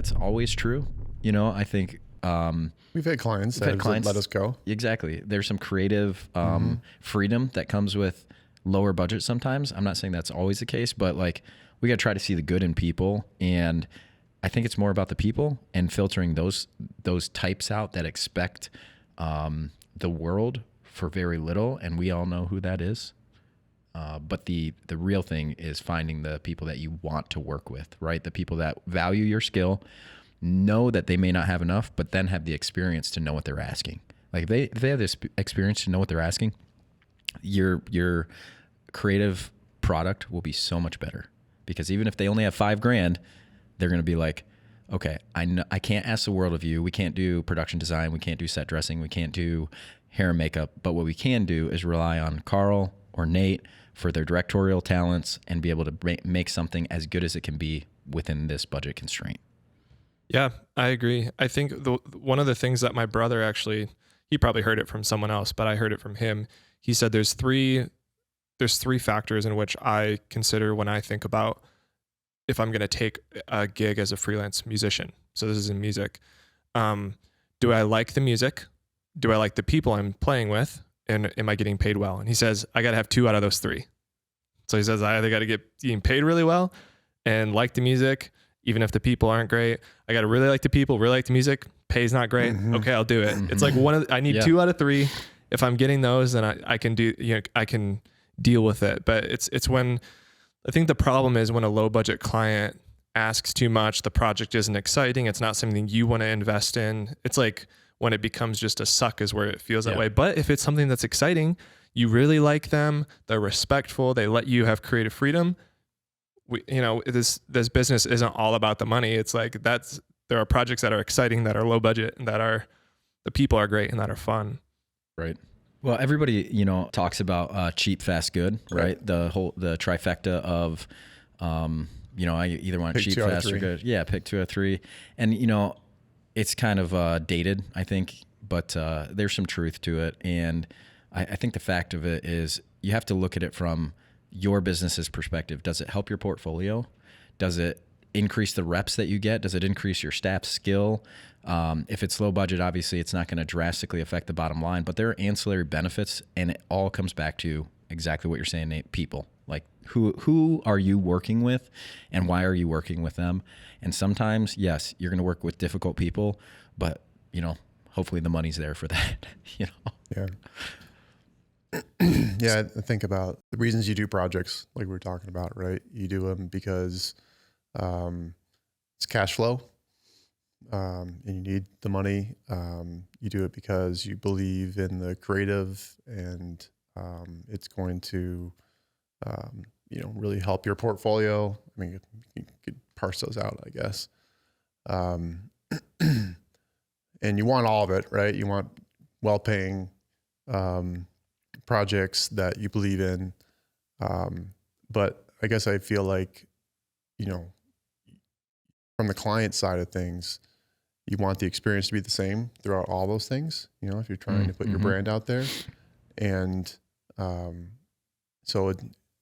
that's always true. You know, I think we've had clients that have let us go. Exactly. There's some creative freedom that comes with lower budget sometimes. I'm not saying that's always the case, but like we got to try to see the good in people. And I think it's more about the people and filtering those types out that expect the world for very little. And we all know who that is. But the real thing is finding the people that you want to work with, right? The people that value your skill, know that they may not have enough, but then have the experience to know what they're asking. Like if they have this experience to know what they're asking, your creative product will be so much better. Because even if they only have $5,000, they're going to be like, okay, I can't ask the world of you. We can't do production design. We can't do set dressing. We can't do hair and makeup. But what we can do is rely on Carl or Nate for their directorial talents and be able to make something as good as it can be within this budget constraint. Yeah, I agree. I think one of the things that my brother actually, he probably heard it from someone else, but I heard it from him. He said there's three factors in which I consider when I think about if I'm going to take a gig as a freelance musician. So this is in music. Do I like the music? Do I like the people I'm playing with? And am I getting paid well? And he says, I got to have 2 out of those 3. So he says, I either got to get getting paid really well and like the music, even if the people aren't great. I got to really like the people, really like the music. Pay's not great. Okay, I'll do it. It's like I need 2 out of 3. If I'm getting those, then I can do, I can deal with it. But it's when, I think the problem is when a low budget client asks too much, the project isn't exciting. It's not something you want to invest in. It's like when it becomes just a suck is where it feels that way. But if it's something that's exciting, you really like them, they're respectful, they let you have creative freedom. This business isn't all about the money. It's like there are projects that are exciting, that are low budget, and the people are great and that are fun. Right. Well, everybody, talks about cheap, fast, good, right? The trifecta of, I either want cheap, fast, or good. Yeah, pick 2 or 3. And, it's kind of dated, I think, but there's some truth to it. And I think the fact of it is you have to look at it from your business's perspective. Does it help your portfolio? Does it increase the reps that you get? Does it increase your staff's skill? If it's low budget, obviously it's not going to drastically affect the bottom line, but there are ancillary benefits, and it all comes back to exactly what you're saying, Nate, people. Like who are you working with and why are you working with them? And sometimes, yes, you're going to work with difficult people, but hopefully the money's there for that, Yeah. Yeah. I think about the reasons you do projects like we were talking about, right? You do them because it's cash flow, and you need the money. You do it because you believe in the creative, and it's going to, really help your portfolio. I mean, you could parse those out, I guess. And you want all of it, right? You want well-paying projects that you believe in. But I guess I feel like, from the client side of things, you want the experience to be the same throughout all those things, if you're trying to put your brand out there. And so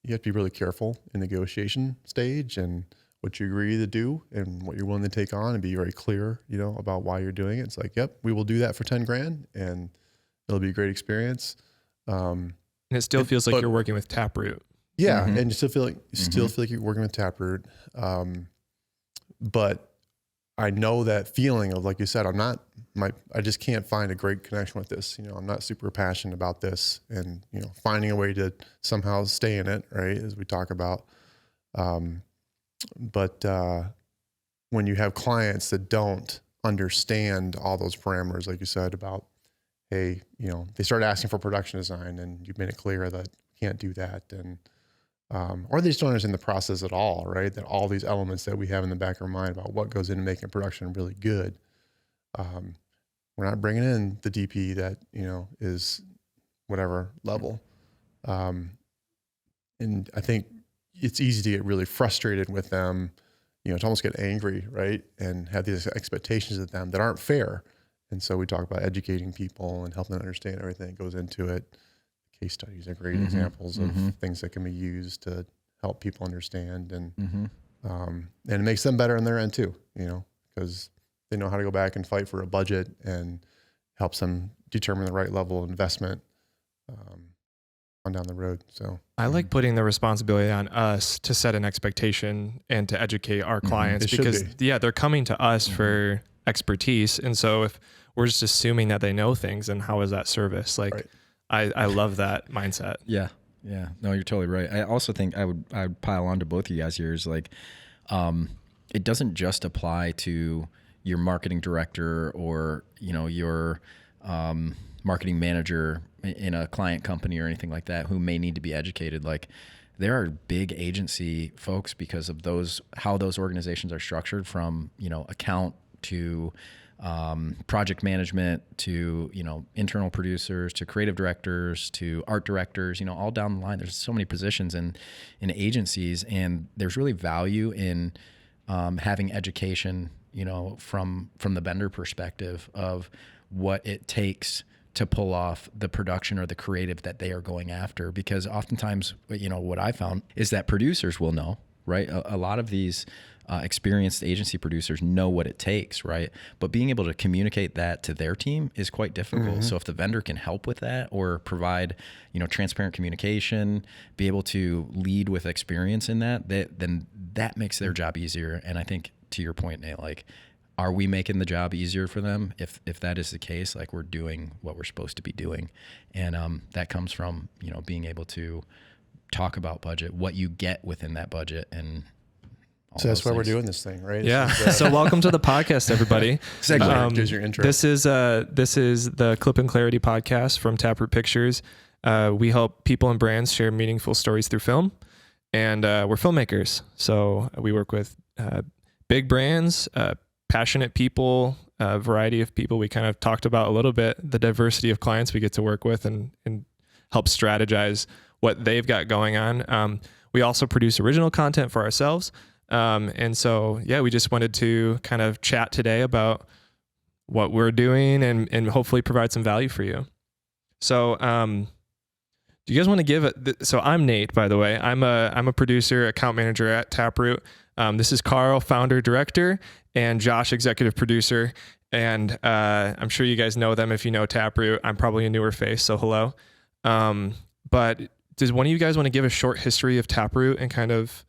you have to be really careful in the negotiation stage and what you agree to do and what you're willing to take on, and be very clear, about why you're doing it. It's like, yep, we will do that for $10,000 and it'll be a great experience. And it still feels like you're working with Taproot. Yeah. And you still feel like you're working with Taproot. But I know that feeling of, like you said, I just can't find a great connection with this. I'm not super passionate about this, and, finding a way to somehow stay in it, right, as we talk about. But when you have clients that don't understand all those parameters, like you said about, hey, they start asking for production design and you've made it clear that you can't do that. And, or they just don't understand the process at all, right? That all these elements that we have in the back of our mind about what goes into making production really good. We're not bringing in the DP that, is whatever level. And I think it's easy to get really frustrated with them, to almost get angry, right? And have these expectations of them that aren't fair. And so we talk about educating people and helping them understand everything that goes into it. Case studies are great examples of things that can be used to help people understand, and it makes them better on their end too, because they know how to go back and fight for a budget, and helps them determine the right level of investment on down the road. So I like putting the responsibility on us to set an expectation and to educate our clients, because they're coming to us for expertise. And so if we're just assuming that they know things, and how is that service? Like, I love that mindset. Yeah. Yeah. No, you're totally right. I also think I would pile on to both of you guys' ears. Like, it doesn't just apply to your marketing director or, your marketing manager in a client company or anything like that who may need to be educated. Like, there are big agency folks, because of how those organizations are structured, from, account to project management to, internal producers to creative directors to art directors, all down the line. There's so many positions in agencies, and there's really value in having education, from the vendor perspective of what it takes to pull off the production or the creative that they are going after. Because oftentimes, what I found is that producers will know, right? A lot of these experienced agency producers know what it takes, right? But being able to communicate that to their team is quite difficult. So if the vendor can help with that, or provide, transparent communication, be able to lead with experience in that, then that makes their job easier. And I think, to your point, Nate, like, are we making the job easier for them? If that is the case, like, we're doing what we're supposed to be doing. And that comes from, being able to talk about budget, what you get within that budget. And so that's why we're doing this thing, right? Yeah. So welcome to the podcast, everybody. Here's your intro. This is the Clip and Clarity podcast from Taproot Pictures. We help people and brands share meaningful stories through film, and we're filmmakers. So we work with big brands, passionate people, a variety of people. We kind of talked about a little bit the diversity of clients we get to work with, and help strategize what they've got going on. We also produce original content for ourselves. And so, we just wanted to kind of chat today about what we're doing, and hopefully provide some value for you. So, do you guys want to give it? So I'm Nate, by the way. I'm a producer, account manager at Taproot. This is Carl, founder, director, and Josh, executive producer. And I'm sure you guys know them if you know Taproot. I'm probably a newer face, so hello. But does one of you guys want to give a short history of Taproot and kind of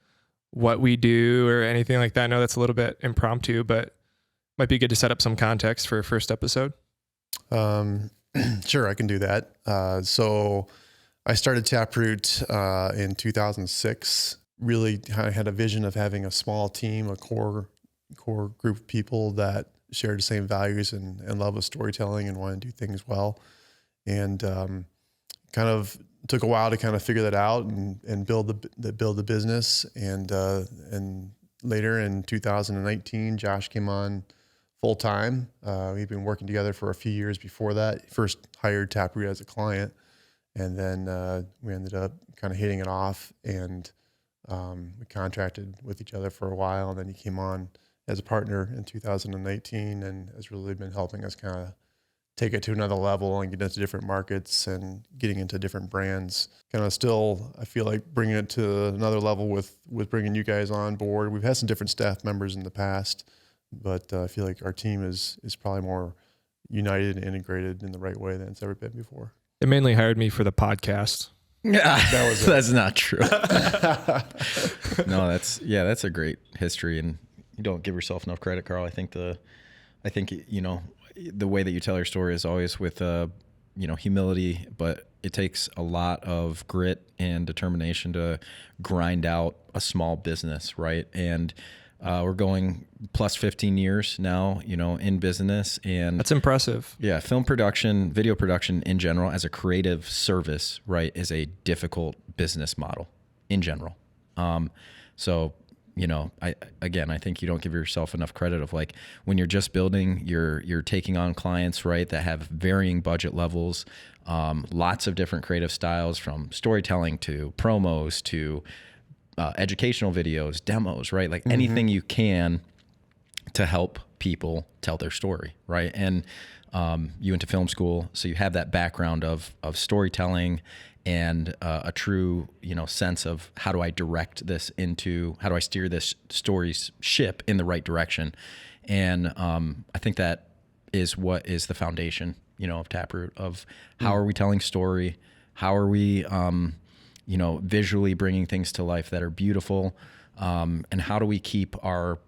what we do or anything like that? I know that's a little bit impromptu, but might be good to set up some context for a first episode. Sure, I can do that. So I started Taproot in 2006. Really had a vision of having a small team, a core group of people that shared the same values and love of storytelling and want to do things well. And kind of took a while to kind of figure that out and build the business. And later in 2019, Josh came on full time. We've been working together for a few years before that. First hired Taproot as a client, and then we ended up kind of hitting it off, and we contracted with each other for a while. And then he came on as a partner in 2019, and has really been helping us kind of take it to another level and get into different markets and getting into different brands. Kind of still, I feel like bringing it to another level with bringing you guys on board. We've had some different staff members in the past, but I feel like our team is probably more united and integrated in the right way than it's ever been before. They mainly hired me for the podcast. That's not true. No, that's a great history, and you don't give yourself enough credit, Carl. I think the way that you tell your story is always with humility, but it takes a lot of grit and determination to grind out a small business, right? And we're going plus 15 years now, in business, and that's impressive. Yeah, film production, video production in general, as a creative service, right, is a difficult business model in general. So I think you don't give yourself enough credit of, like, when you're just building, you're taking on clients, right, that have varying budget levels, lots of different creative styles, from storytelling to promos to educational videos, demos, right? Like anything you can to help people tell their story, right? And you went to film school, so you have that background of storytelling and a true, sense of how do I steer this story's ship in the right direction. And I think that is what is the foundation, of Taproot, of how are we telling story? How are we, visually bringing things to life that are beautiful? And how do we keep our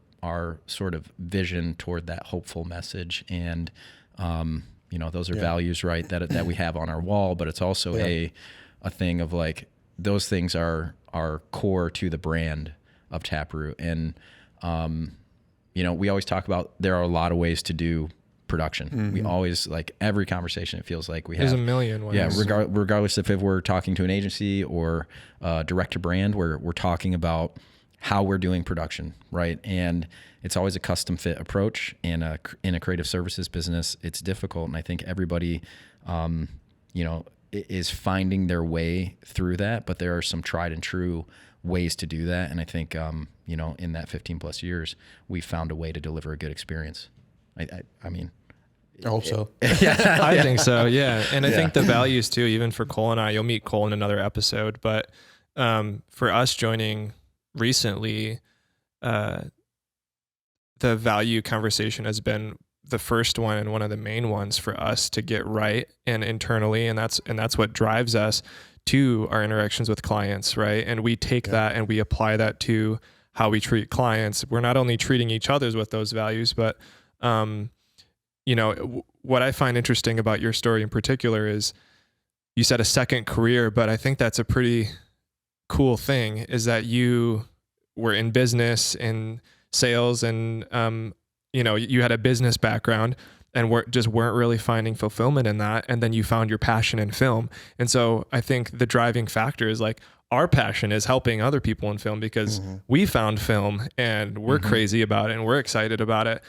sort of vision toward that hopeful message? And, those are values, right, that we have on our wall, but it's also a thing of like, those things are core to the brand of Taproot. And, we always talk about, there are a lot of ways to do production. We always, like, every conversation, it feels like we have. There's a million ways. Yeah, regardless if we're talking to an agency or direct to brand, we're talking about how we're doing production, right? And it's always a custom fit approach. And in a creative services business, it's difficult. And I think everybody, is finding their way through that. But there are some tried and true ways to do that. And I think, in that 15 plus years, we found a way to deliver a good experience. I mean, I hope so. I think so. Yeah. And I think the values too, even for Cole and I, you'll meet Cole in another episode, but for us joining recently, the value conversation has been the first one and one of the main ones for us to get right and internally. And that's what drives us to our interactions with clients. Right. And we take that and we apply that to how we treat clients. We're not only treating each other's with those values, but what I find interesting about your story in particular is you said a second career, but I think that's a pretty cool thing, is that you were in business and sales and, you had a business background and weren't really finding fulfillment in that. And then you found your passion in film. And so I think the driving factor is like, our passion is helping other people in film, because we found film and we're crazy about it and we're excited about it.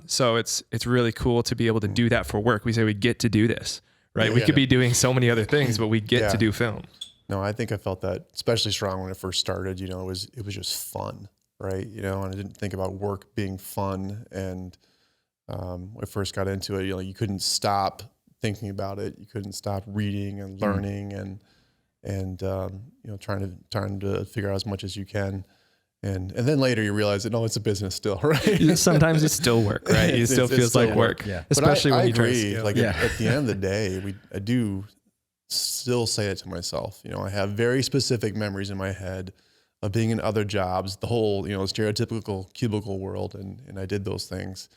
So it's really cool to be able to do that for work. We say we get to do this, right? We could be doing so many other things, but we get to do film. No, I think I felt that especially strong when it first started. It was just fun, right? And I didn't think about work being fun. And when I first got into it, you couldn't stop thinking about it. You couldn't stop reading and learning and trying to figure out as much as you can. And then later you realize that, no, it's a business still, right? Sometimes it's still work, right? It still feels like work. Yeah. Especially when you try to agree. scale. Like at the end of the day, I do still say it to myself. I have very specific memories in my head of being in other jobs, the whole, stereotypical cubicle world. And I did those things.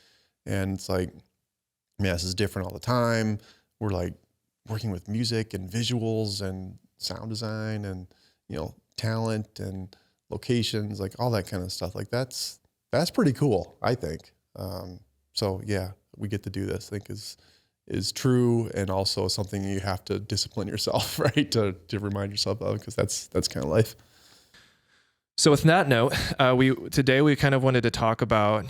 And it's like, this is different all the time. We're like working with music and visuals and sound design and, talent and locations, like all that kind of stuff. Like that's pretty cool, I think. So yeah, we get to do this, I think is true. And also something you have to discipline yourself, right? To remind yourself of, because that's kind of life. So with that note, today we kind of wanted to talk about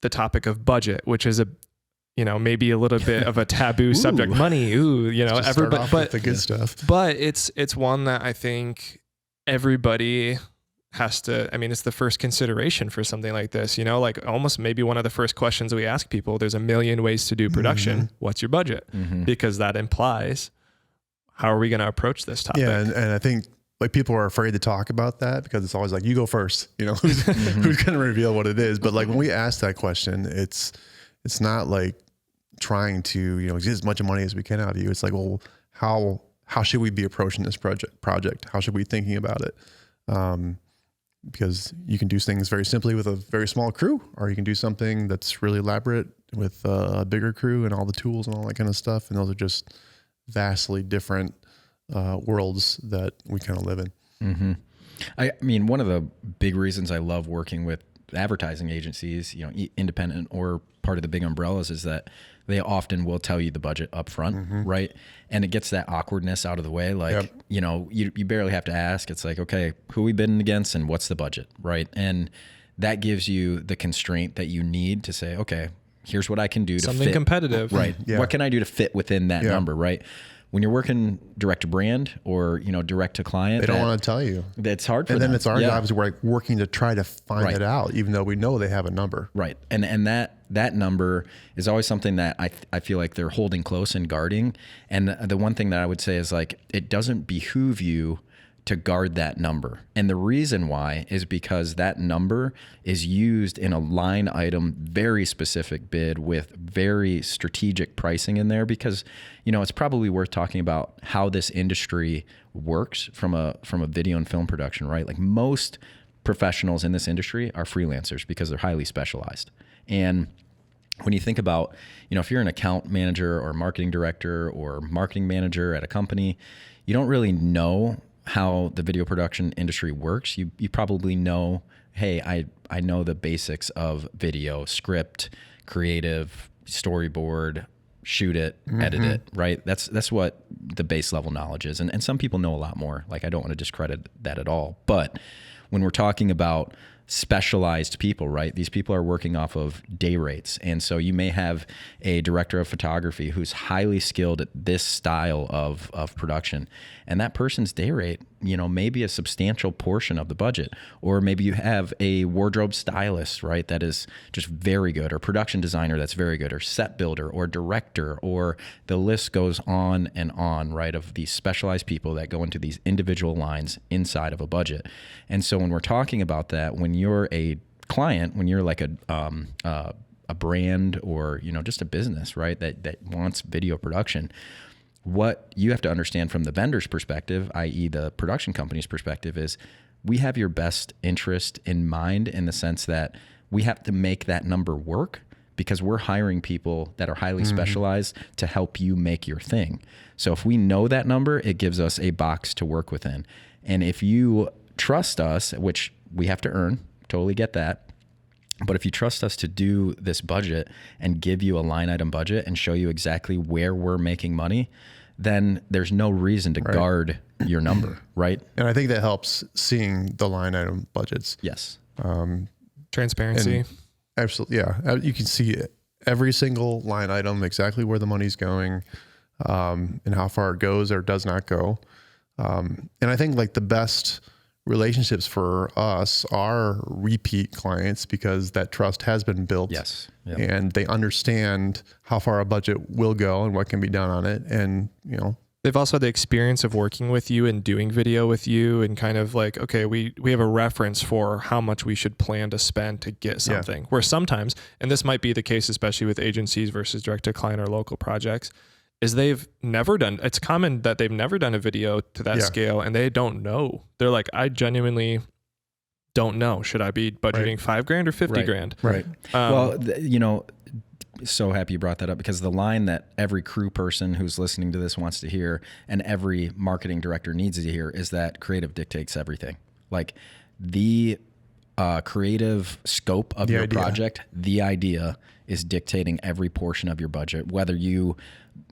the topic of budget, which is maybe a little bit of a taboo subject. Money, everybody, but the good stuff. But it's one that I think everybody has to. It's the first consideration for something like this. Like almost maybe one of the first questions we ask people. There's a million ways to do production. What's your budget? Because that implies how are we going to approach this topic? Yeah, and I think like people are afraid to talk about that because it's always like, you go first. Who's going to reveal what it is? But like when we ask that question, it's not like trying to get as much money as we can out of you. It's like, well, how should we be approaching this project? How should we be thinking about it? Because you can do things very simply with a very small crew, or you can do something that's really elaborate with a bigger crew and all the tools and all that kind of stuff. And those are just vastly different worlds that we kind of live in. I mean, one of the big reasons I love working with advertising agencies, independent or part of the big umbrellas, is that they often will tell you the budget up front, right? And it gets that awkwardness out of the way. Like, you barely have to ask. It's like, okay, who we bidding against and what's the budget, right? And that gives you the constraint that you need to say, okay, here's what I can do to something fit, competitive, right? Yeah. What can I do to fit within that number, right? When you're working direct to brand or direct to client, they don't want to tell you. That's hard for them. And then it's our jobs. We're like working to try to find it out, even though we know they have a number. Right, and that number is always something that I feel like they're holding close and guarding. And the one thing that I would say is like, it doesn't behoove you to guard that number. And the reason why is because that number is used in a line item, very specific bid with very strategic pricing in there, because, you know, it's probably worth talking about how this industry works from a video and film production, right? Like most professionals in this industry are freelancers because they're highly specialized. And when you think about, you know, if you're an account manager or marketing director or marketing manager at a company, you don't really know how the video production industry works. You probably know, hey, I know the basics of video, script, creative, storyboard, shoot it, edit it, right? That's what the base level knowledge is. And some people know a lot more. Like, I don't want to discredit that at all. But when we're talking about specialized people, right? These people are working off of day rates. And so you may have a director of photography who's highly skilled at this style of production. And that person's day rate, you know, maybe a substantial portion of the budget. Or maybe you have a wardrobe stylist, right? That is just very good, or production designer that's very good, or set builder, or director, or the list goes on and on, right? Of these specialized people that go into these individual lines inside of a budget. And so when we're talking about that, when you're a client, when you're like a brand, or, you know, just a business, right, that wants video production, what you have to understand from the vendor's perspective, i.e. the production company's perspective, is we have your best interest in mind, in the sense that we have to make that number work, because we're hiring people that are highly specialized to help you make your thing. So if we know that number, it gives us a box to work within. And if you trust us, which we have to earn, totally get that. But if you trust us to do this budget and give you a line item budget and show you exactly where we're making money, then there's no reason to guard your number, right? And I think that helps seeing the line item budgets. Yes. Transparency. Absolutely. Yeah. You can see every single line item, exactly where the money's going, and how far it goes or does not go. And I think like the best relationships for us are repeat clients, because that trust has been built. Yes. Yep. And they understand how far a budget will go and what can be done on it. And, you know, they've also had the experience of working with you and doing video with you, and kind of like, okay, we have a reference for how much we should plan to spend to get something. Where sometimes, and this might be the case, especially with agencies versus direct to client or local projects, is it's common that they've never done a video to that scale, and they don't know. They're like, I genuinely don't know. Should I be budgeting $5,000 or $50,000? Right. Well, you know, so happy you brought that up, because the line that every crew person who's listening to this wants to hear, and every marketing director needs to hear, is that creative dictates everything. Like the creative scope of your project, the idea is dictating every portion of your budget, whether you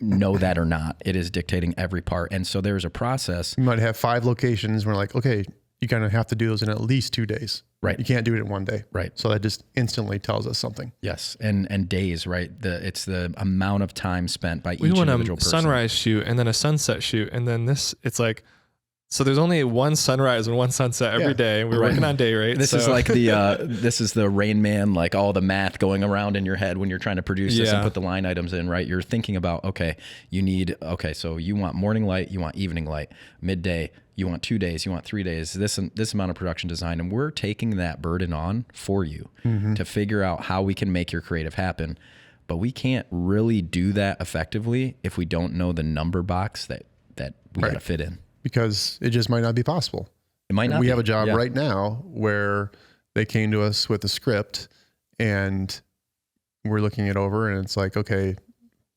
know that or not. It is dictating every part. And so there's a process. You might have 5 locations. We're like, okay, you're going to have to do those in at least 2 days. Right. You can't do it in one day. Right. So that just instantly tells us something. Yes. And days, right? It's the amount of time spent by each We want individual a person. sunrise shoot and then a sunset shoot. And then it's like, so there's only one sunrise and one sunset every day. And we're working on day rates. This is like this is the Rain Man, like all the math going around in your head when you're trying to produce this and put the line items in, right? You're thinking about, so you want morning light, you want evening light, midday, you want 2 days, you want 3 days, this amount of production design. And we're taking that burden on for you to figure out how we can make your creative happen. But we can't really do that effectively if we don't know the number box that we got to fit in. Because it just might not be possible. It might not. We have a job right now where they came to us with a script, and we're looking it over, and it's like, okay,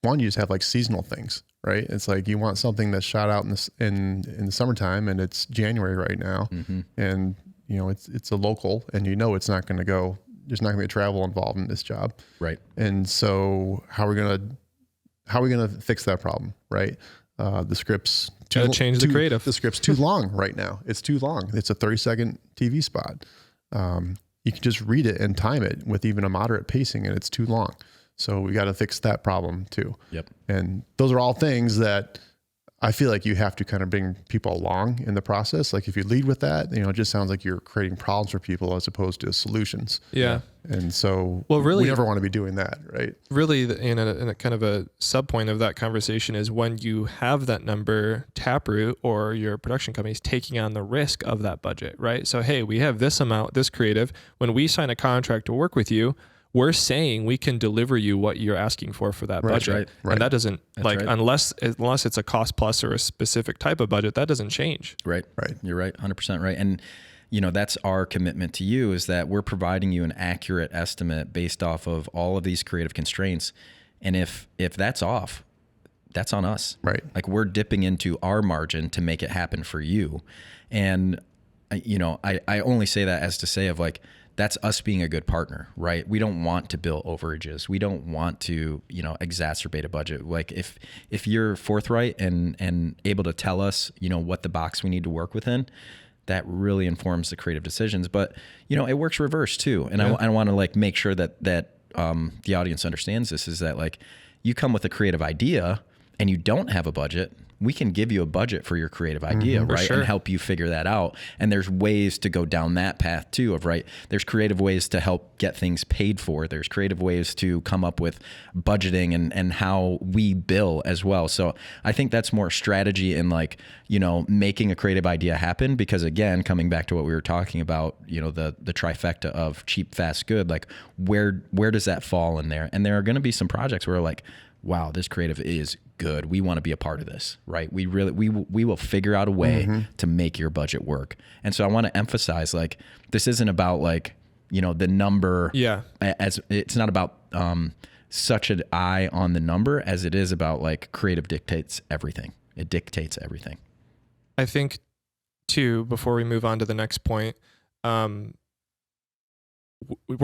one, you just have like seasonal things, right? It's like you want something that's shot out in the summertime, and it's January right now, and you know it's a local, and you know it's not going to go. There's not going to be travel involved in this job, right? And so how are we gonna fix that problem, right? The script's the creative. The script's too long right now. It's too long. It's a 30-second TV spot. You can just read it and time it with even a moderate pacing, and it's too long. So we got to fix that problem too. Yep. And those are all things that I feel like you have to kind of bring people along in the process. Like if you lead with that, it just sounds like you're creating problems for people as opposed to solutions. Yeah. And so really, we never want to be doing that, right? Really, in a kind of a sub point of that conversation is when you have that number, Taproot or your production company is taking on the risk of that budget, right? So, hey, we have this amount, this creative. When we sign a contract to work with you, we're saying we can deliver you what you're asking for that budget. Right. And that doesn't unless it's a cost plus or a specific type of budget, that doesn't change. Right. You're right. 100% right. And that's our commitment to you, is that we're providing you an accurate estimate based off of all of these creative constraints. And if that's off, that's on us. Right. Like we're dipping into our margin to make it happen for you. And, I only say that as to say of like, that's us being a good partner, right? We don't want to bill overages. We don't want to, exacerbate a budget. Like if you're forthright and able to tell us, what the box we need to work within, that really informs the creative decisions. But, it works reverse too. And I want to like make sure that the audience understands this, is that like you come with a creative idea and you don't have a budget, we can give you a budget for your creative idea, right? Sure. And help you figure that out. And there's ways to go down that path too of, right? There's creative ways to help get things paid for. There's creative ways to come up with budgeting and how we bill as well. So I think that's more strategy in like, making a creative idea happen, because again, coming back to what we were talking about, the trifecta of cheap, fast, good, like where does that fall in there? And there are going to be some projects where like, wow, this creative is good. We want to be a part of this, right? We will figure out a way to make your budget work. And so I want to emphasize, like, this isn't about like, the number. Yeah. As it's not about such an eye on the number as it is about like creative dictates everything. It dictates everything. I think too, before we move on to the next point, we're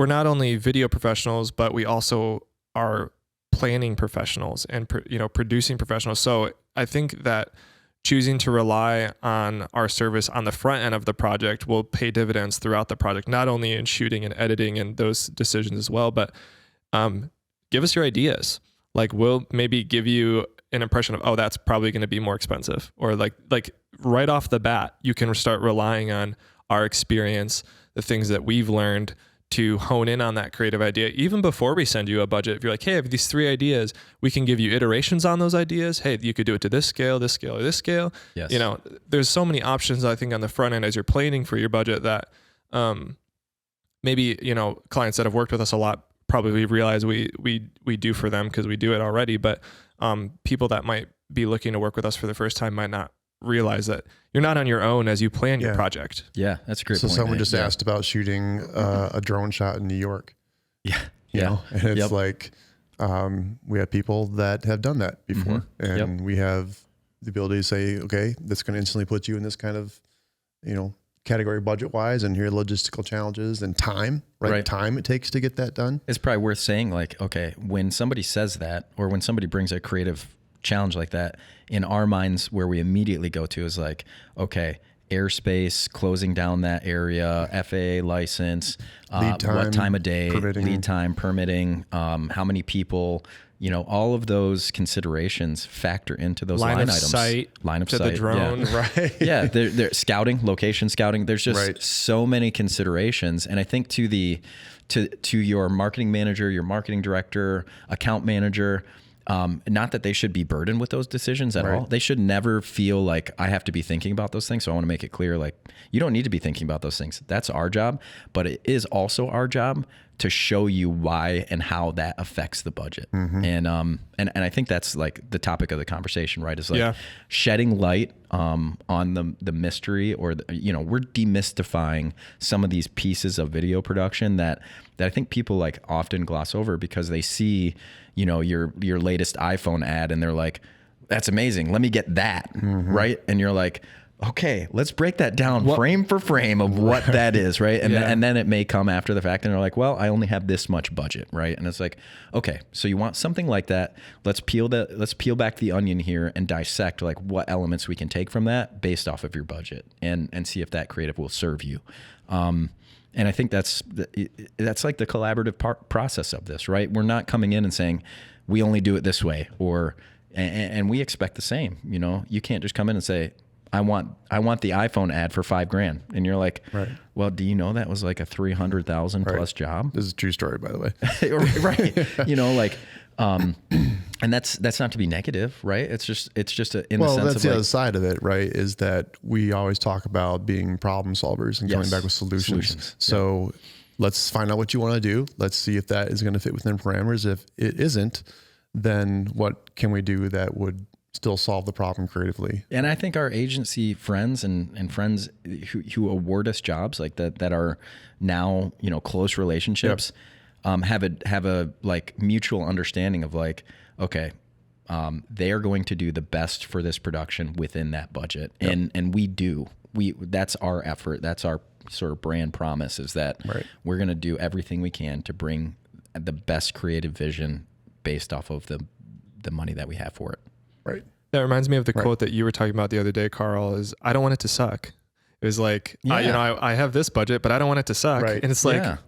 not only video professionals, but we also are planning professionals and producing professionals. So I think that choosing to rely on our service on the front end of the project will pay dividends throughout the project, not only in shooting and editing and those decisions as well, but give us your ideas. Like we'll maybe give you an impression of, oh, that's probably going to be more expensive, or like right off the bat, you can start relying on our experience, the things that we've learned, to hone in on that creative idea. Even before we send you a budget, if you're like, hey, I have these 3 ideas, we can give you iterations on those ideas. Hey, you could do it to this scale, this scale, or this scale. Yes. There's so many options, I think, on the front end as you're planning for your budget that maybe, clients that have worked with us a lot probably realize we do for them because we do it already. But people that might be looking to work with us for the first time might not realize that you're not on your own as you plan your project. Yeah, that's a great so point. Someone just asked about shooting a drone shot in New York. Yeah. And it's like, we have people that have done that before, and we have the ability to say, okay, that's going to instantly put you in this kind of, category budget wise, and here are logistical challenges and time, right? Time it takes to get that done. It's probably worth saying like, okay, when somebody says that, or when somebody brings a creative challenge like that, in our minds, where we immediately go to is like, okay, airspace, closing down that area, FAA license, lead time, what time of day, permitting. lead time, permitting, how many people, all of those considerations factor into those line items. Line of to sight, the drone, yeah. Right? Yeah, they're scouting, location scouting. There's just so many considerations, and I think to your marketing manager, your marketing director, account manager. Not that they should be burdened with those decisions at all. They should never feel like I have to be thinking about those things. So I want to make it clear, like, you don't need to be thinking about those things. That's our job, but it is also our job to show you why and how that affects the budget. And I think that's like the topic of the conversation, right? Is like shedding light on the mystery, or we're demystifying some of these pieces of video production that I think people like often gloss over because they see, your latest iPhone ad and they're like, that's amazing. Let me get that. Right. And you're like, okay, let's break that down frame for frame of what that is, right? And then it may come after the fact and they're like, well, I only have this much budget, right? And it's like, okay, so you want something like that. Let's peel back the onion here and dissect like what elements we can take from that based off of your budget and see if that creative will serve you. And I think that's like the collaborative process of this, right? We're not coming in and saying, we only do it this way, or And we expect the same. You know, you can't just come in and say, I want the iPhone ad for $5,000. And you're like, right. Well, do you know that was like a 300,000 plus job? This is a true story, by the way. Right. You know, like, and that's not to be negative, right? It's just in the sense of that's the other side of it, right? Is that we always talk about being problem solvers and coming back with solutions. So let's find out what you want to do. Let's see if that is going to fit within parameters. If it isn't, then what can we do that would still solve the problem creatively? And I think our agency friends and friends who award us jobs like that are now, you know, close relationships, have a like mutual understanding of like, okay, they are going to do the best for this production within that budget. And that's our effort. That's our sort of brand promise, is that we're going to do everything we can to bring the best creative vision based off of the money that we have for it. Right. That reminds me of the quote that you were talking about the other day, Carl, is I don't want it to suck. It was like, I have this budget, but I don't want it to suck. Right. And it's like,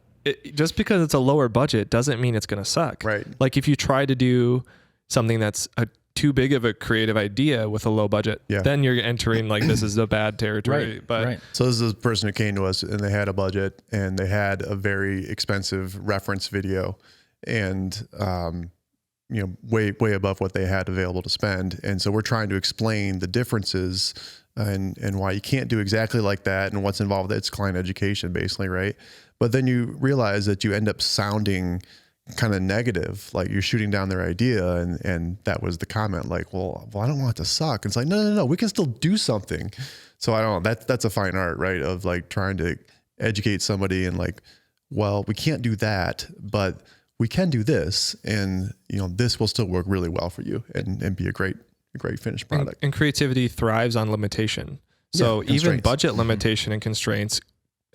just because it's a lower budget doesn't mean it's going to suck. Right. Like if you try to do something that's too big of a creative idea with a low budget, then you're entering like, this is the bad territory. So this is a person who came to us and they had a budget and they had a very expensive reference video and, you know, way above what they had available to spend. And so we're trying to explain the differences and why you can't do exactly like that and what's involved. It's client education basically, right? But then you realize that you end up sounding kind of negative, like you're shooting down their idea. And that was the comment, like, well, I don't want it to suck. It's like, no, we can still do something. So I don't know, that's a fine art, right? Of like trying to educate somebody and like, well, we can't do that, but we can do this, and you know, this will still work really well for you and be a great finished product. And creativity thrives on limitation. So even budget limitation and constraints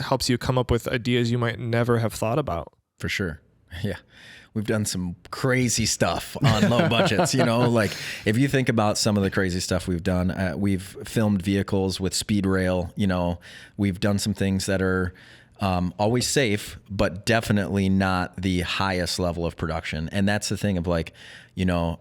helps you come up with ideas you might never have thought about. For sure. Yeah. We've done some crazy stuff on low budgets, you know, like if you think about some of the crazy stuff we've done, we've filmed vehicles with speed rail, you know, we've done some things that are always safe, but definitely not the highest level of production. And that's the thing of like, you know,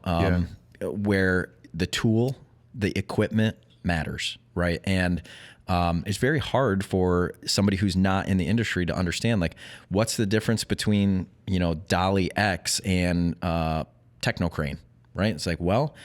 where the tool, the equipment matters, right? And it's very hard for somebody who's not in the industry to understand, like, what's the difference between, you know, Dolly X and Techno Crane, right? It's like, well,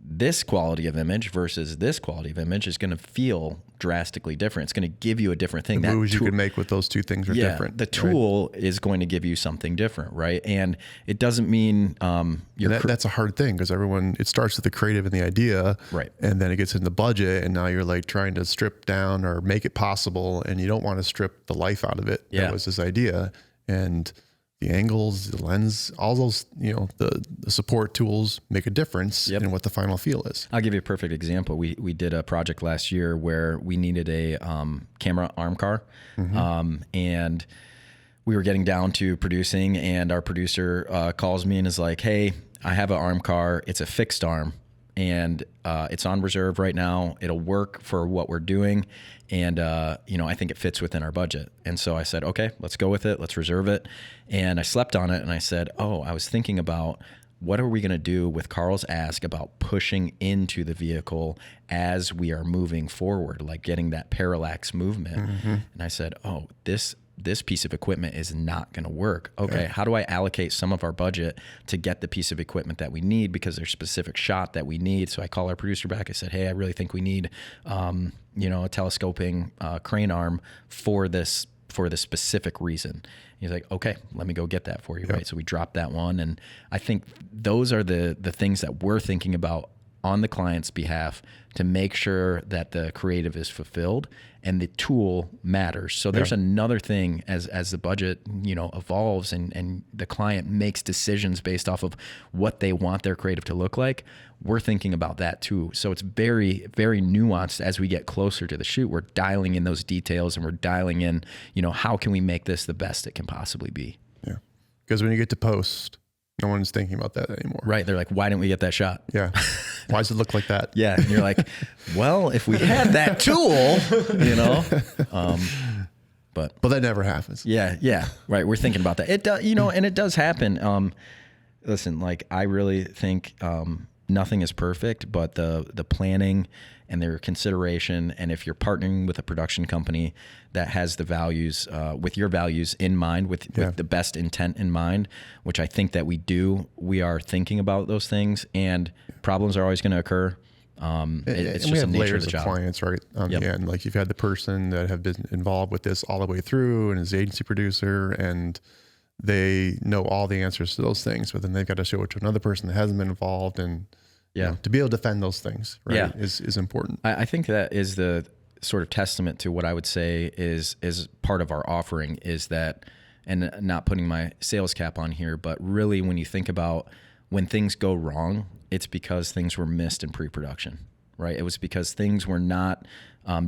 this quality of image versus this quality of image is going to feel drastically different. It's going to give you a different thing. The moves you can make with those two things are different. The tool is going to give you something different, right? And it doesn't mean that's a hard thing because it starts with the creative and the idea, right? And then it gets in the budget, and now you're like trying to strip down or make it possible, and you don't want to strip the life out of it. Yeah. That was this idea, and the angles, the lens, all those, you know, the support tools make a difference in what the final feel is. I'll give you a perfect example. We did a project last year where we needed a camera arm car, and we were getting down to producing, and our producer calls me and is like, "Hey, I have an arm car. It's a fixed arm, and it's on reserve right now. It'll work for what we're doing. And, you know, I think it fits within our budget." And so I said, okay, let's go with it. Let's reserve it. And I slept on it and I said, I was thinking about what are we going to do with Carl's ask about pushing into the vehicle as we are moving forward, like getting that parallax movement. And I said, this piece of equipment is not going to work. Okay, how do I allocate some of our budget to get the piece of equipment that we need because there's a specific shot that we need? So I call our producer back. I said, hey, I really think we need, you know, a telescoping crane arm for this specific reason. He's like, okay, let me go get that for you. Right. So we dropped that one. And I think those are the things that we're thinking about on the client's behalf to make sure that the creative is fulfilled and the tool matters. So there's another thing as the budget, you know, evolves and the client makes decisions based off of what they want their creative to look like. We're thinking about that too. So it's very, very nuanced as we get closer to the shoot. We're dialing in those details and we're dialing in, you know, how can we make this the best it can possibly be? Yeah. Because when you get to post, no one's thinking about that anymore. Right. They're like, why didn't we get that shot? Yeah. Why does it look like that? Yeah. And you're like, well, if we had that tool, you know, but that never happens. Yeah. Yeah. Right. We're thinking about that. It does, you know, and it does happen. Listen, like I really think, nothing is perfect, but the planning and their consideration, and if you're partnering with a production company that has the values, with your values in mind, with the best intent in mind, which I think that we do, we are thinking about those things, and problems are always going to occur. It's just the nature of the job. Clients, right? On the end, like you've had the person that have been involved with this all the way through and is the agency producer, and they know all the answers to those things, but then they've got to show it to another person that hasn't been involved, and you know, to be able to defend those things, right, is important. I think that is the sort of testament to what I would say is part of our offering, is that, and not putting my sales cap on here, but really when you think about when things go wrong, it's because things were missed in pre-production, right? It was because things were not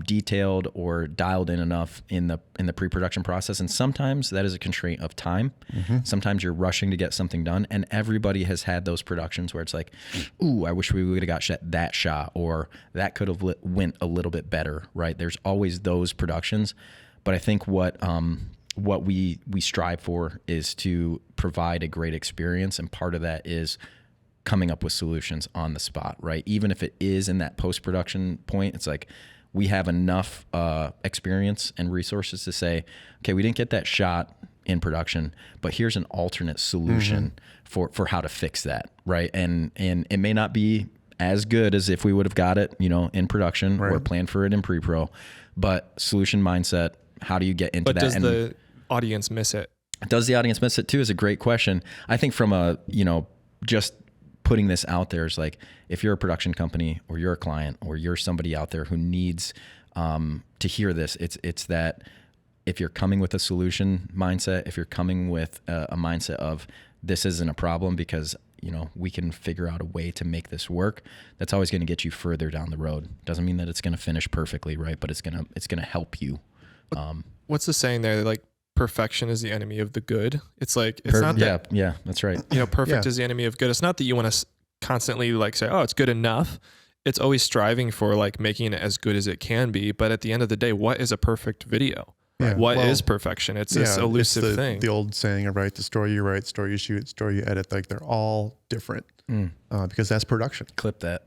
detailed or dialed in enough in the pre-production process. And sometimes that is a constraint of time. Sometimes you're rushing to get something done, and everybody has had those productions where it's like, ooh, I wish we would have got that shot, or that could have went a little bit better, right? There's always those productions. But I think what we strive for is to provide a great experience, and part of that is coming up with solutions on the spot, right? Even if it is in that post-production point, it's like we have enough experience and resources to say, okay, we didn't get that shot in production, but here's an alternate solution for how to fix that, right? And it may not be as good as if we would have got it, in production or planned for it in pre-pro, but solution mindset, how do you get into that? But does the audience miss it? Does the audience miss it too is a great question. I think from a, just putting this out there is like, if you're a production company or you're a client or you're somebody out there who needs to hear this, it's that if you're coming with a solution mindset, if you're coming with a mindset of this isn't a problem because, we can figure out a way to make this work, that's always going to get you further down the road. Doesn't mean that it's going to finish perfectly, right? But it's going to help you. What's the saying there? Like, perfection is the enemy of the good. It's like, it's not that. Yeah, that's right. Perfect is the enemy of good. It's not that you want to constantly like say, oh, it's good enough. It's always striving for like making it as good as it can be. But at the end of the day, what is a perfect video? Yeah. What is perfection? It's this elusive thing. The old saying, right? The story you write, story you shoot, story you edit, like they're all different because that's production. Clip that.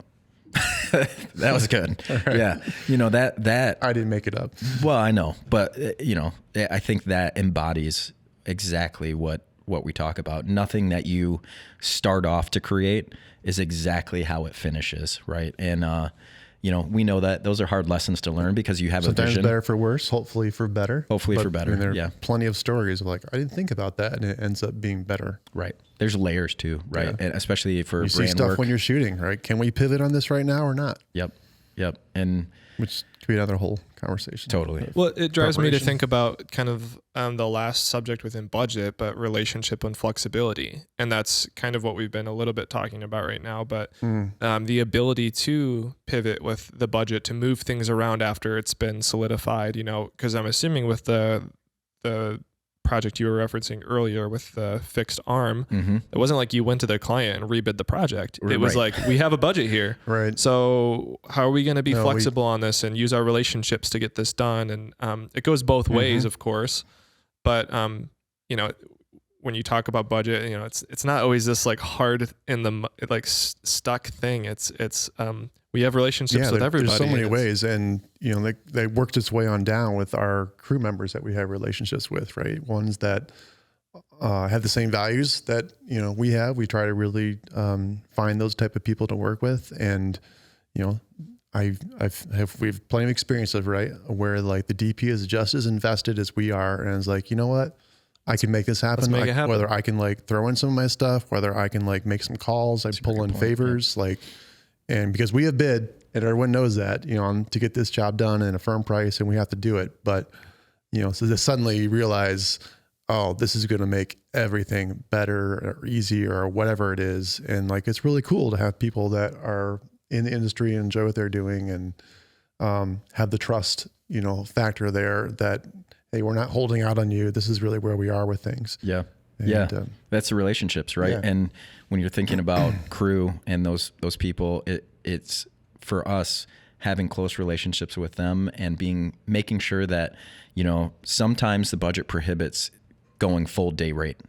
That was good. Right. Yeah. That I didn't make it up. Well, I know, but I think that embodies exactly what we talk about. Nothing that you start off to create is exactly how it finishes. Right. And, we know that those are hard lessons to learn because you have sometimes a vision. Better for worse, hopefully for better. For better. There are plenty of stories of like, I didn't think about that, and it ends up being better. Right. There's layers too, right? Yeah. And especially for you see stuff work when you're shooting, right? Can we pivot on this right now or not? Yep. And which could be another whole conversation. Totally. Well, it drives me to think about kind of the last subject within budget, but relationship and flexibility. And that's kind of what we've been a little bit talking about right now. But the ability to pivot with the budget, to move things around after it's been solidified, because I'm assuming with the project you were referencing earlier with the fixed arm, it wasn't like you went to the client and rebid the project. It was like, we have a budget here. Right. So how are we going to be flexible on this and use our relationships to get this done? And it goes both ways, of course. But, when you talk about budget, it's not always this like hard in the like stuck thing. It's we have relationships with everybody. There's so many ways, and they worked its way on down with our crew members that we have relationships with, right? Ones that have the same values that we have. We try to really find those type of people to work with, and we have plenty of experiences, right, where like the DP is just as invested as we are, and it's like, you know what? I can make this happen. Make it happen. Whether I can like throw in some of my stuff, whether I can like make some calls, I pull in favors, and because we have bid and everyone knows that, to get this job done in a firm price, and we have to do it. But, so that suddenly you realize, oh, this is going to make everything better or easier or whatever it is. And like, it's really cool to have people that are in the industry and enjoy what they're doing, and have the trust, factor there that, hey, we're not holding out on you. This is really where we are with things. Yeah. And, that's the relationships, right? Yeah. And when you're thinking about crew and those people, it's for us having close relationships with them and making sure that, sometimes the budget prohibits going full day rate.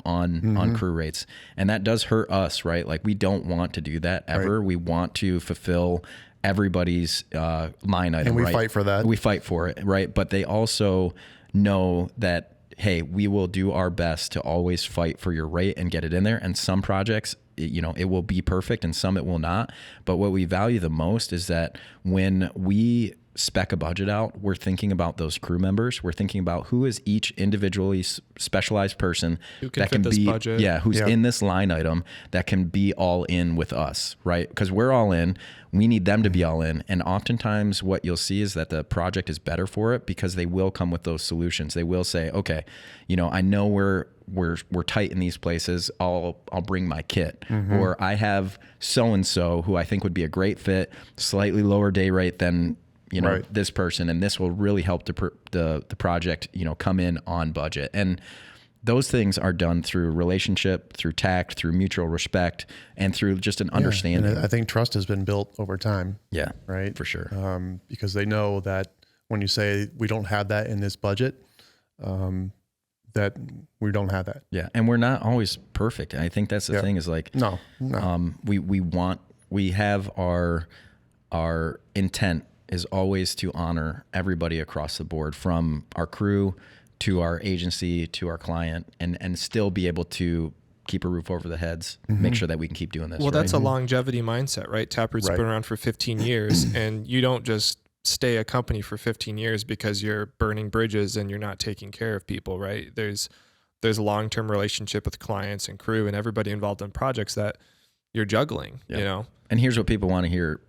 on crew rates. And that does hurt us, right? Like we don't want to do that ever. Right. We want to fulfill everybody's line item. And we right? fight for that. We fight for it, right? But they also know that, hey, we will do our best to always fight for your rate and get it in there. And some projects, it will be perfect and some it will not. But what we value the most is that when we spec a budget out, we're thinking about those crew members. We're thinking about who is each individually specialized person that can be, who's in this line item that can be all in with us, right? Because we're all in. We need them to be all in. And oftentimes what you'll see is that the project is better for it because they will come with those solutions. They will say, okay, I know we're tight in these places. I'll bring my kit, or I have so-and-so who I think would be a great fit, slightly lower day rate than this person, and this will really help the project, come in on budget. And those things are done through relationship, through tact, through mutual respect, and through just an understanding. And I think trust has been built over time. Yeah, right, for sure. Because they know that when you say we don't have that in this budget, that we don't have that. Yeah, and we're not always perfect. And I think that's the thing is like, no. We have our intent is always to honor everybody across the board, from our crew to our agency to our client, and still be able to keep a roof over the heads, make sure that we can keep doing this. Well, that's a longevity mindset, right? Taproot's been around for 15 years, and you don't just stay a company for 15 years because you're burning bridges and you're not taking care of people, right? There's a long-term relationship with clients and crew and everybody involved in projects that you're juggling, And here's what people want to hear.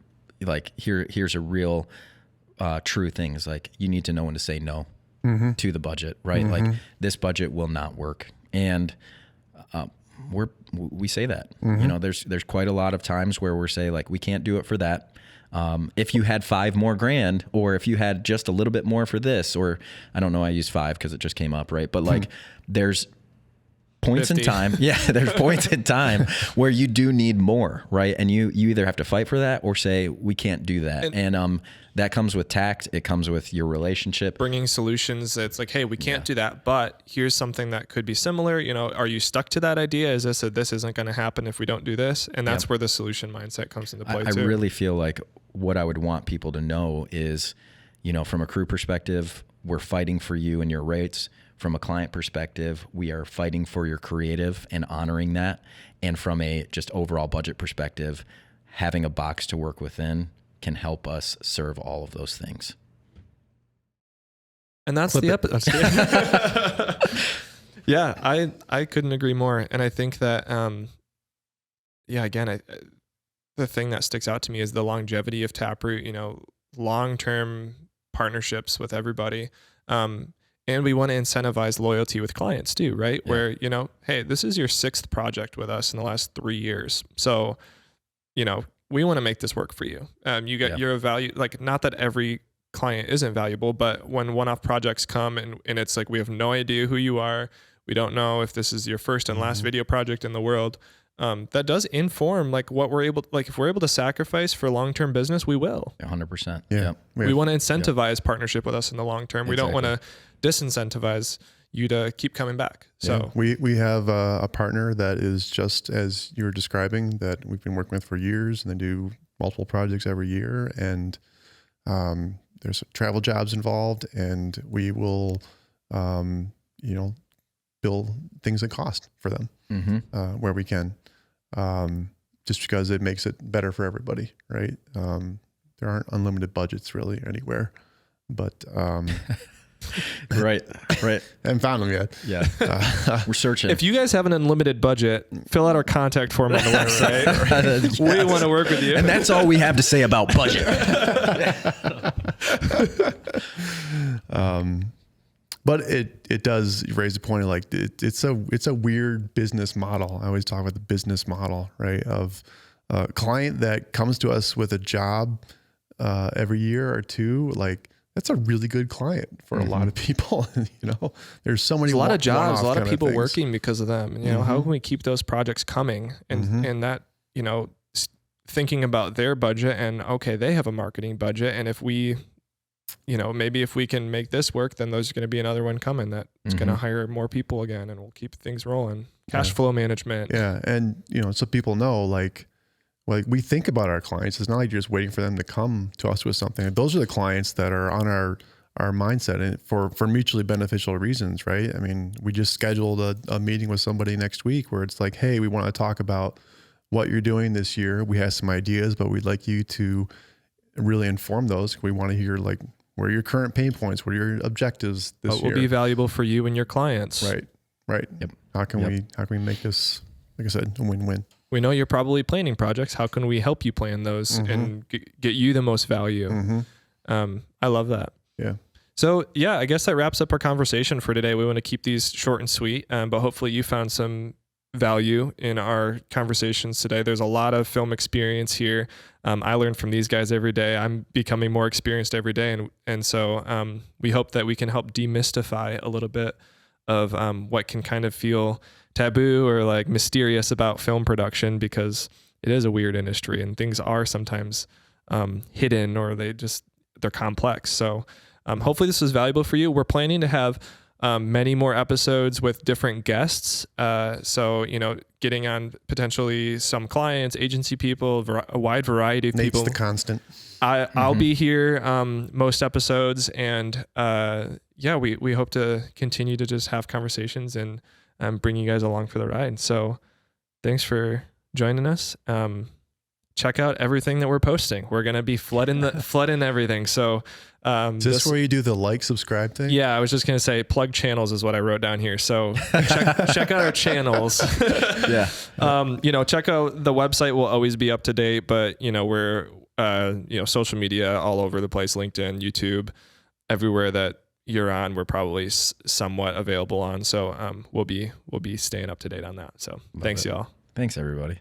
Like here's a real true thing is like, you need to know when to say no to the budget, right? Like this budget will not work. And we say that, there's quite a lot of times where we're say like, we can't do it for that. If you had $5 more grand, or if you had just a little bit more for this, or I don't know, I use 5 because it just came up, right? But like there's points 50. in time. Yeah, there's points in time where you do need more, right? And you either have to fight for that or say, we can't do that. And that comes with tact. It comes with your relationship. Bringing solutions. It's like, hey, we can't do that, but here's something that could be similar. Are you stuck to that idea? Is this isn't going to happen if we don't do this? And that's where the solution mindset comes into play too. I really feel like what I would want people to know is, from a crew perspective, we're fighting for you and your rates. From a client perspective, we are fighting for your creative and honoring that. And from a just overall budget perspective, having a box to work within can help us serve all of those things. And that's the episode. Yeah, I couldn't agree more. And I think that, again, the thing that sticks out to me is the longevity of Taproot, long-term partnerships with everybody. And we want to incentivize loyalty with clients too, right? Yeah. Where, hey, this is your 6th project with us in the last 3 years. So, we want to make this work for you. You're a value, like, not that every client isn't valuable, but when one-off projects come and it's like, we have no idea who you are. We don't know if this is your first and last video project in the world. That does inform like what we're able, like if we're able to sacrifice for long-term business, we will. 100%. Yeah. We want to incentivize partnership with us in the long term. We don't want to disincentivize you to keep coming back. So we have a partner that is just as you were describing, that we've been working with for years, and they do multiple projects every year. And there's travel jobs involved, and we will, build things that cost for them where we can, just because it makes it better for everybody, right? There aren't unlimited budgets really anywhere, but right. Haven't found them yet. Yeah, we're searching. If you guys have an unlimited budget, fill out our contact form on the website. Yes. We want to work with you, and that's all we have to say about budget. But it does raise the point of like it's a weird business model. I always talk about the business model, right? Of a client that comes to us with a job every year or two, like that's a really good client for a lot of people. There's so many. There's a lot of jobs, a lot of people working because of them. And, how can we keep those projects coming? And that thinking about their budget and okay, they have a marketing budget, and if we maybe if we can make this work, then there's going to be another one coming that's going to hire more people again, and we'll keep things rolling. Cash flow management. Yeah. And, so people know, like we think about our clients. It's not like you're just waiting for them to come to us with something. Those are the clients that are on our mindset, and for mutually beneficial reasons, right? I mean, we just scheduled a meeting with somebody next week where it's like, hey, we want to talk about what you're doing this year. We have some ideas, but we'd like you to really inform those. We want to hear, like, where are your current pain points? What are your objectives this year? What will be valuable for you and your clients? Right. Yep. How can we make this, like I said, a win-win? We know you're probably planning projects. How can we help you plan those and get you the most value? I love that. Yeah. So I guess that wraps up our conversation for today. We want to keep these short and sweet, but hopefully you found some value in our conversations today. There's a lot of film experience here. I learn from these guys every day. I'm becoming more experienced every day. And so we hope that we can help demystify a little bit of what can kind of feel taboo or like mysterious about film production, because it is a weird industry and things are sometimes hidden, or they're complex. So hopefully this was valuable for you. We're planning to have many more episodes with different guests. So, getting on potentially some clients, agency people, a wide variety of people. Nate's the constant. I'll be here most episodes, and we hope to continue to just have conversations and bring you guys along for the ride. So thanks for joining us. Check out everything that we're posting. We're going to be flooding everything. So is this where you do the subscribe thing? Yeah, I was just going to say plug channels is what I wrote down here. So check out our channels. Yeah. Check out the website. Will always be up to date, but we're social media all over the place, LinkedIn, YouTube, everywhere that you're on, we're probably somewhat available on. So we'll be staying up to date on that. So thanks, y'all. Thanks, everybody.